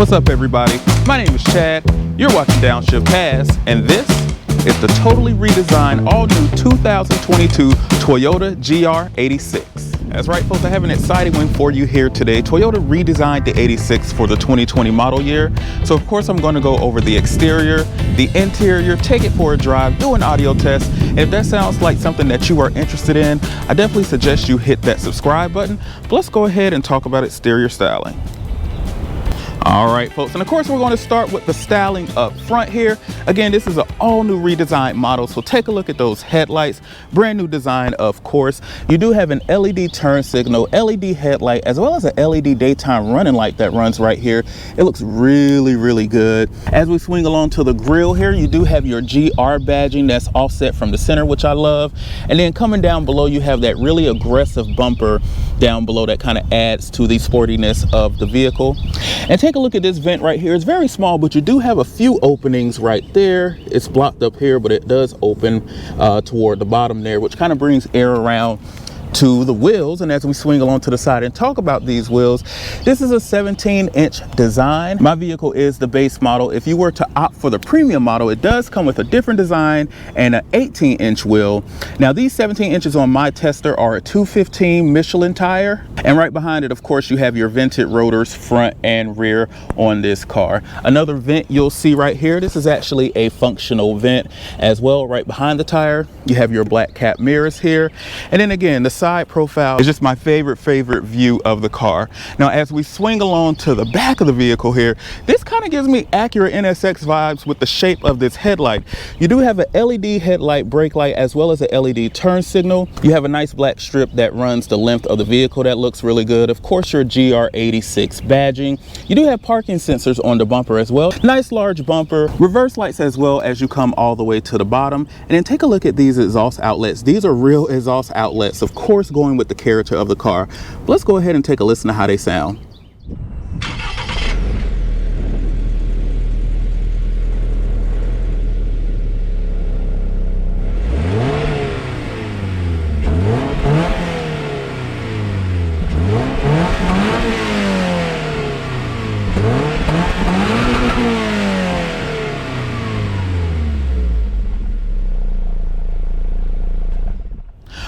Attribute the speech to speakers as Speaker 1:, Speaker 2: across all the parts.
Speaker 1: What's up, everybody? My name is Chad. You're watching Downshift Pass, and this is the totally redesigned, all-new 2022 Toyota GR86. That's right, folks, I have an exciting one for you here today. Toyota redesigned the 86 for the 2020 model year. So, of course, I'm going to go over the exterior, the interior, take it for a drive, do an audio test. And if that sounds like something that you are interested in, I definitely suggest you hit that subscribe button. But let's go ahead and talk about exterior styling. All right, folks, and of course we're going to start with the styling up front here. Again, this is an all-new redesigned model, so take a look at those headlights. Brand new design, of course. You do have an LED turn signal, LED headlight, as well as an LED daytime running light that runs right here. It looks really, really good. As we swing along to the grille here, you do have your GR badging that's offset from the center, which I love. And then coming down below, you have that really aggressive bumper down below that kind of adds to the sportiness of the vehicle. And take a look at this vent right here. It's very small, but you do have a few openings right there. It's blocked up here, but it does open toward the bottom there, which kind of brings air around to the wheels. And as we swing along to the side and talk about these wheels, this is a 17-inch design. My vehicle is the base model. If you were to opt for the premium model, it does come with a different design and an 18-inch wheel. Now, these 17 inches on my tester are a 215 Michelin tire, and right behind it, of course, you have your vented rotors front and rear on this car. Another vent you'll see right here, this is actually a functional vent as well. Right behind the tire, you have your black cap mirrors here, and then again, the side profile is just my favorite view of the car. Now, as we swing along to the back of the vehicle here, this kind of gives me Acura NSX vibes with the shape of this headlight. You do have an LED headlight, brake light, as well as an LED turn signal. You have a nice black strip that runs the length of the vehicle that looks really good. Of course, your GR86 badging. You do have parking sensors on the bumper as well. Nice large bumper, reverse lights as well as you come all the way to the bottom. And then take a look at these exhaust outlets. These are real exhaust outlets, of course, going with the character of the car. But let's go ahead and take a listen to how they sound.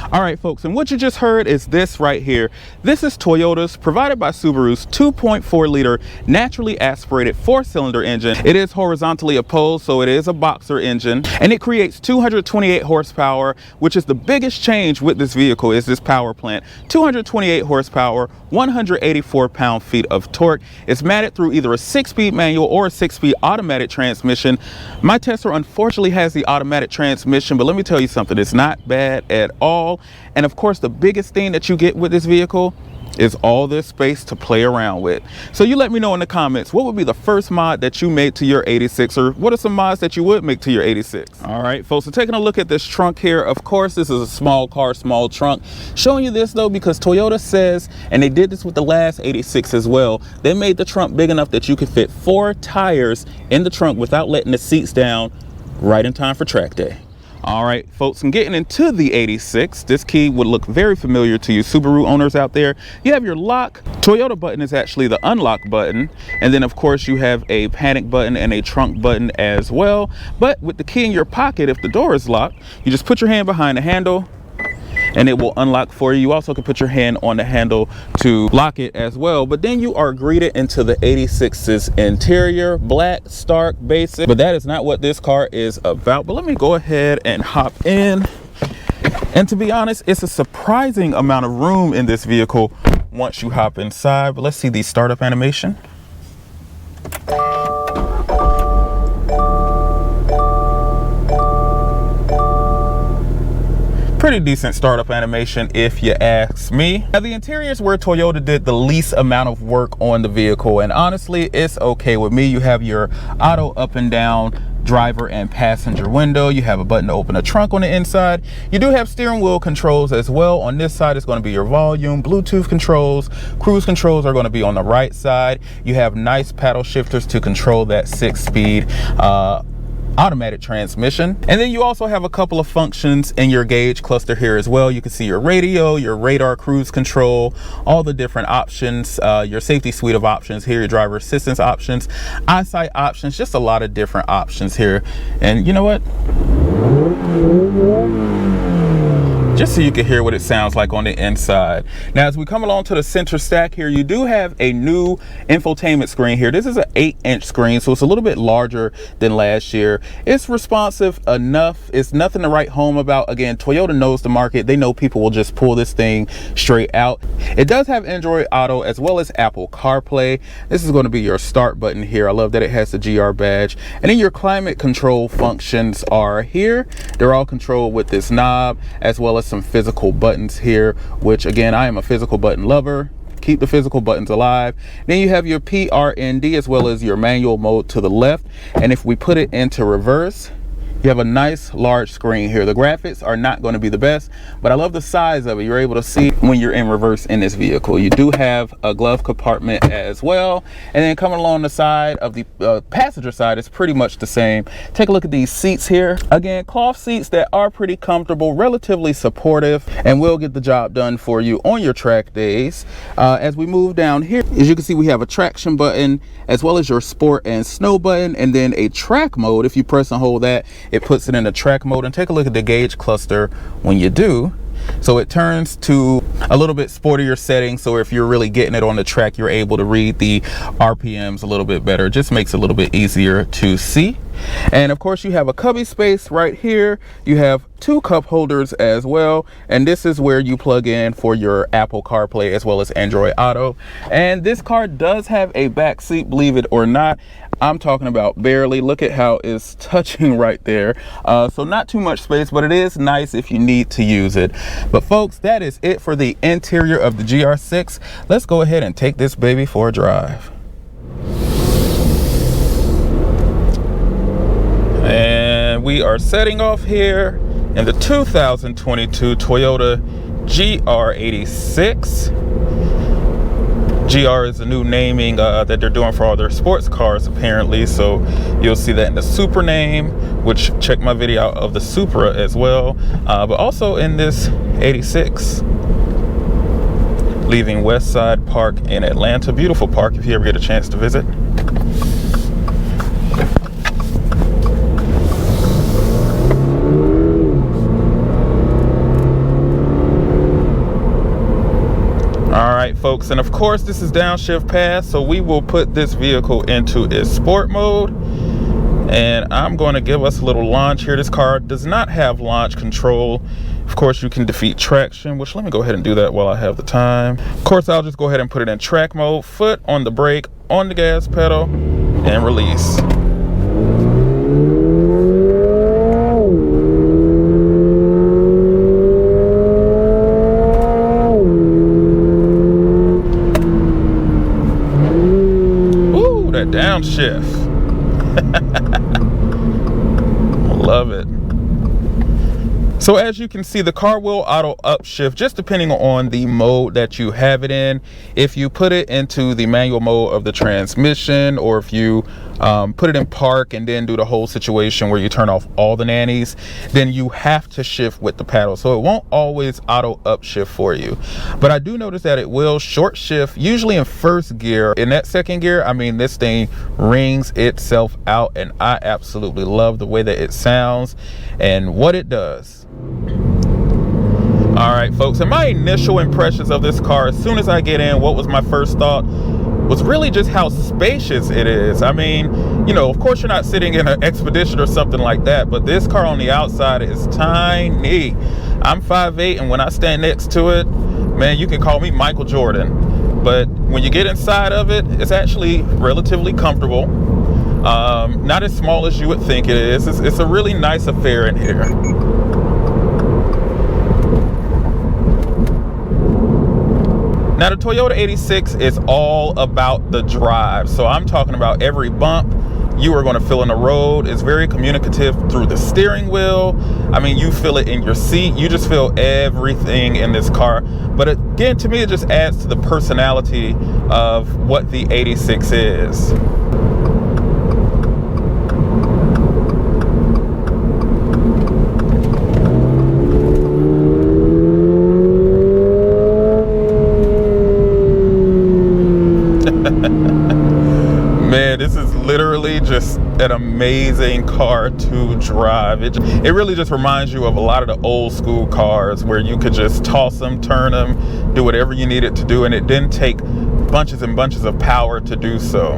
Speaker 1: All right, folks, and what you just heard is this right here. This is Toyota's, provided by Subaru's, 2.4 liter naturally aspirated 4-cylinder engine. It is horizontally opposed, so it is a boxer engine, and it creates 228 horsepower, which is the biggest change with this vehicle is this power plant. 228 horsepower, 184 pound-feet of torque. It's matted through either a 6-speed manual or a 6-speed automatic transmission. My Tesla unfortunately has the automatic transmission, but let me tell you something, it's not bad at all. And of course, the biggest thing that you get with this vehicle is all this space to play around with. So you let me know in the comments, what would be the first mod that you made to your 86, or what are some mods that you would make to your 86? All right, folks, so taking a look at this trunk here, of course, this is a small car, small trunk. Showing you this though, because Toyota says, and they did this with the last 86 as well, they made the trunk big enough that you could fit 4 tires in the trunk without letting the seats down, right in time for track day. All right, folks, and getting into the 86, this key would look very familiar to you Subaru owners out there. You have your lock. Toyota button is actually the unlock button. And then, of course, you have a panic button and a trunk button as well. But with the key in your pocket, if the door is locked, you just put your hand behind the handle and it will unlock for you. You also can put your hand on the handle to lock it as well. But then you are greeted into the 86's interior, black, stark, basic. But that is not what this car is about. But let me go ahead and hop in. And to be honest, it's a surprising amount of room in this vehicle once you hop inside. But let's see the startup animation. Pretty decent startup animation if you ask me. Now, the interior is where Toyota did the least amount of work on the vehicle, and honestly, it's okay with me. You have your auto up and down driver and passenger window. You have a button to open a trunk on the inside. You do have steering wheel controls as well. On this side is going to be your volume, Bluetooth controls, cruise controls are going to be on the right side. You have nice paddle shifters to control that 6-speed automatic transmission. And then you also have a couple of functions in your gauge cluster here as well. You can see your radio, your radar, cruise control, all the different options, your safety suite of options here, your driver assistance options, eyesight options, just a lot of different options here. And you know what? Just so you can hear what it sounds like on the inside. Now, as we come along to the center stack here, you do have a new infotainment screen here. This is an 8-inch screen, so it's a little bit larger than last year. It's responsive enough. It's nothing to write home about. Again, Toyota knows the market. They know people will just pull this thing straight out. It does have Android Auto as well as Apple CarPlay. This is going to be your start button here. I love that it has the GR badge. And then your climate control functions are here. They're all controlled with this knob, as well as some physical buttons here, which again, I am a physical button lover. Keep the physical buttons alive. Then you have your PRND as well as your manual mode to the left. And if we put it into reverse, you have a nice large screen here. The graphics are not going to be the best, but I love the size of it. You're able to see when you're in reverse in this vehicle. You do have a glove compartment as well. And then coming along the side of the passenger side, it's pretty much the same. Take a look at these seats here. Again, cloth seats that are pretty comfortable, relatively supportive, and will get the job done for you on your track days. As we move down here, as you can see, we have a traction button as well as your sport and snow button, and then a track mode. If you press and hold that, it puts it in the track mode. And take a look at the gauge cluster when you do. So it turns to a little bit sportier setting. So if you're really getting it on the track, you're able to read the RPMs a little bit better. It just makes it a little bit easier to see. And of course, you have a cubby space right here. You have 2 cup holders as well. And this is where you plug in for your Apple CarPlay as well as Android Auto. And this car does have a back seat, believe it or not. I'm talking about barely. Look at how it's touching right there. So not too much space, but it is nice if you need to use it. But folks, that is it for the interior of the GR6. Let's go ahead and take this baby for a drive. And we are setting off here in the 2022 Toyota GR86. GR is the new naming that they're doing for all their sports cars apparently, so you'll see that in the Supra name, which check my video out of the Supra as well, but also in this 86, leaving Westside Park in Atlanta. Beautiful park if you ever get a chance to visit. All right, folks, and of course this is downshift pass, so we will put this vehicle into its sport mode, and I'm going to give us a little launch here. This car does not have launch control. Of course, you can defeat traction, which let me go ahead and do that while I have the time. Of course, I'll just go ahead and put it in track mode, foot on the brake, on the gas pedal, and release. Downshift. Love it. So as you can see, the car will auto upshift just depending on the mode that you have it in. If you put it into the manual mode of the transmission, or if you put it in park and then do the whole situation where you turn off all the nannies, then you have to shift with the paddle. So it won't always auto upshift for you. But I do notice that it will short shift, usually in first gear. In that second gear, I mean, this thing rings itself out, and I absolutely love the way that it sounds and what it does. All right, folks, and my initial impressions of this car, as soon as I get in, what was my first thought was really just how spacious it is. I mean, you know, of course you're not sitting in an Expedition or something like that, but this car on the outside is tiny. I'm 5'8", and when I stand next to it, man, you can call me Michael Jordan. But when you get inside of it, it's actually relatively comfortable. Not as small as you would think it is. It's a really nice affair in here. Now, the Toyota 86 is all about the drive. So I'm talking about every bump you are going to feel in the road. It's very communicative through the steering wheel. I mean, you feel it in your seat. You just feel everything in this car. But again, to me, it just adds to the personality of what the 86 is. this is literally just an amazing car to drive. It really just reminds you of a lot of the old school cars where you could just toss them, turn them, do whatever you needed to do, and it didn't take bunches and bunches of power to do so.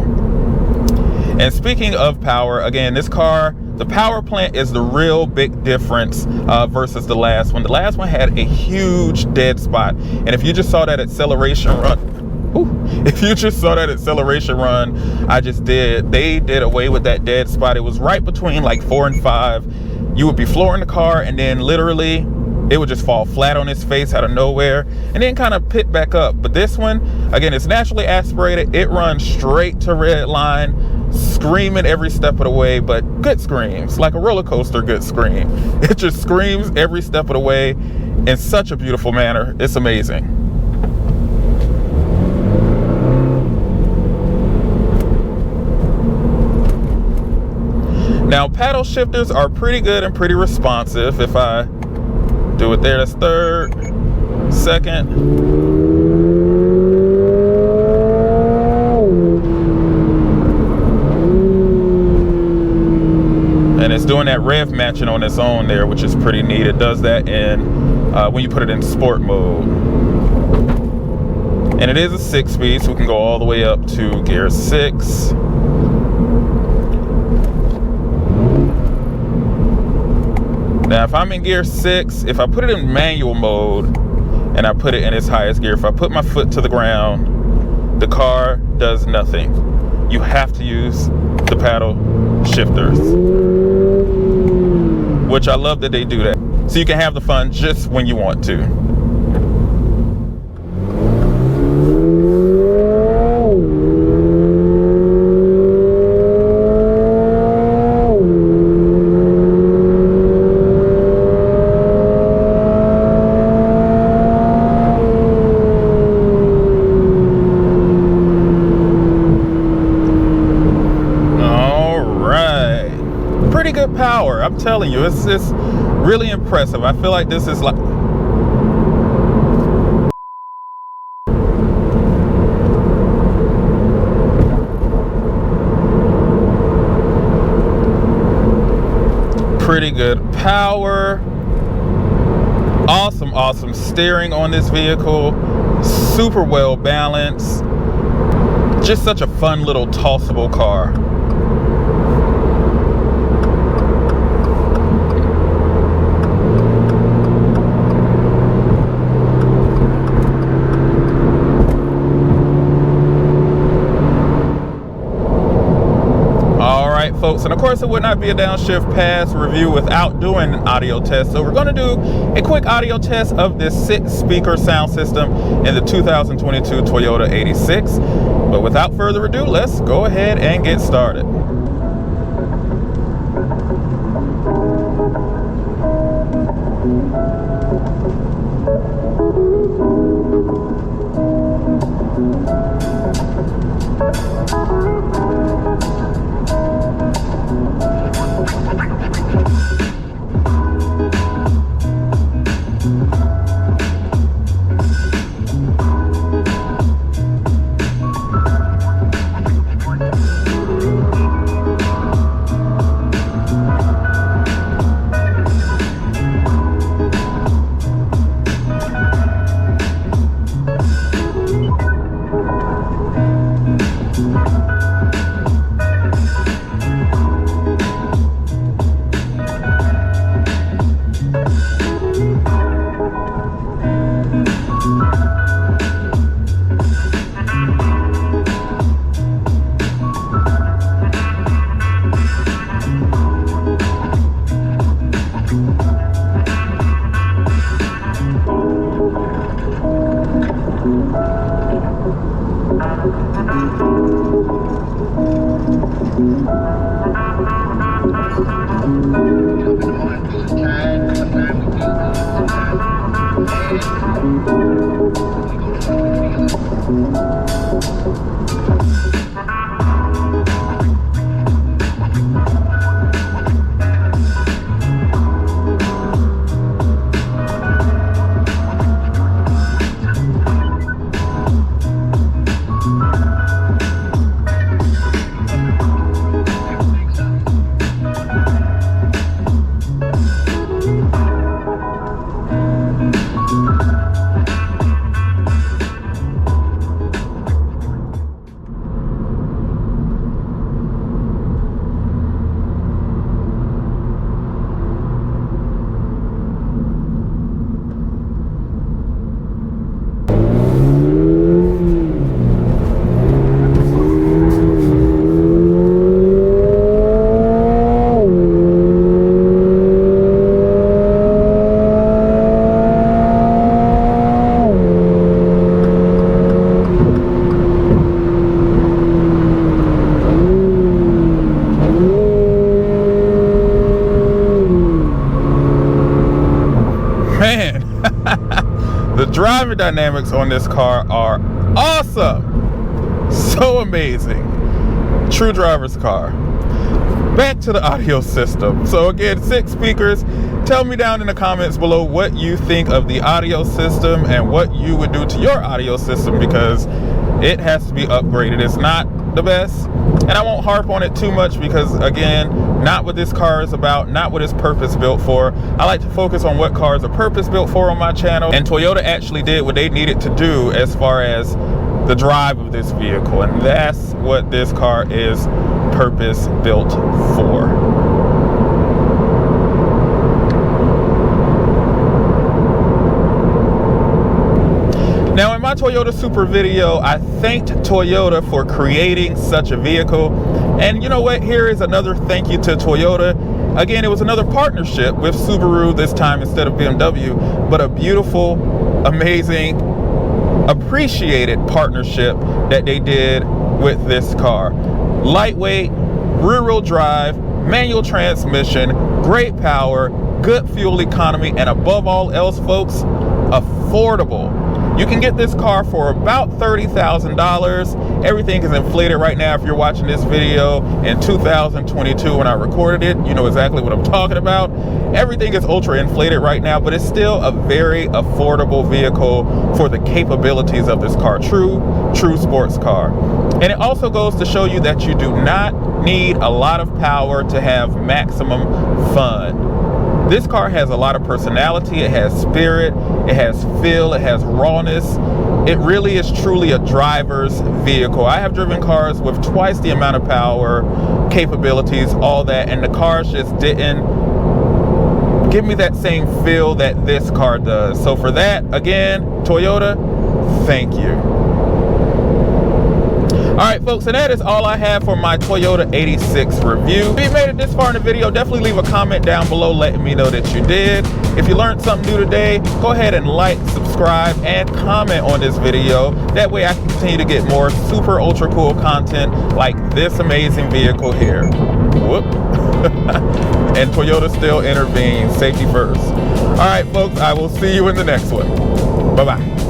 Speaker 1: And speaking of power, again, this car, the power plant is the real big difference versus the last one. The last one had a huge dead spot. And if you just saw that acceleration run, I just did, they did away with that dead spot. It was right between like 4 and 5. You would be flooring the car and then literally it would just fall flat on its face out of nowhere and then kind of pit back up. But this one, again, it's naturally aspirated. It runs straight to red line, screaming every step of the way, but good screams, like a roller coaster good scream. It just screams every step of the way in such a beautiful manner. It's amazing. Now, paddle shifters are pretty good and pretty responsive. If I do it there, that's third, second. And it's doing that rev matching on its own there, which is pretty neat. It does that in when you put it in sport mode. And it is a 6-speed, so we can go all the way up to gear 6. Now, if I'm in gear 6, if I put it in manual mode and I put it in its highest gear, if I put my foot to the ground, the car does nothing. You have to use the paddle shifters, which I love that they do that. So you can have the fun just when you want to. Power, I'm telling you, it's really impressive. I feel like this is like pretty good power. Awesome steering on this vehicle. Super well balanced. Just such a fun little tossable car. Folks, and of course it would not be a downshift pass review without doing an audio test, so we're going to do a quick audio test of this 6-speaker sound system in the 2022 Toyota 86. But without further ado, let's go ahead and get started. driving dynamics on this car are awesome. So amazing. True driver's car. Back to the audio system. So again, 6 speakers. Tell me down in the comments below what you think of the audio system and what you would do to your audio system, because it has to be upgraded. It's not the best, and I won't harp on it too much because, again, not what this car is about, not what it's purpose built for. I like to focus on what cars are purpose built for on my channel, and Toyota actually did what they needed to do as far as the drive of this vehicle, and that's what this car is purpose built for. Now, in my Toyota Super video, I thanked Toyota for creating such a vehicle. And you know what? Here is another thank you to Toyota. Again, it was another partnership with Subaru this time instead of BMW, but a beautiful, amazing, appreciated partnership that they did with this car. Lightweight, rear-wheel drive, manual transmission, great power, good fuel economy, and above all else, folks, affordable. You can get this car for about $30,000. Everything is inflated right now. If you're watching this video in 2022 when I recorded it, you know exactly what I'm talking about. Everything is ultra inflated right now, but it's still a very affordable vehicle for the capabilities of this car. True sports car. And it also goes to show you that you do not need a lot of power to have maximum fun. This car has a lot of personality, it has spirit, it has feel, it has rawness. It really is truly a driver's vehicle. I have driven cars with twice the amount of power, capabilities, all that, and the cars just didn't give me that same feel that this car does. So for that, again, Toyota, thank you. Alright folks, and that is all I have for my Toyota 86 review. If you made it this far in the video, definitely leave a comment down below letting me know that you did. If you learned something new today, go ahead and like, subscribe, and comment on this video. That way I can continue to get more super ultra cool content like this amazing vehicle here. Whoop. And Toyota still intervenes, safety first. Alright folks, I will see you in the next one. Bye-bye.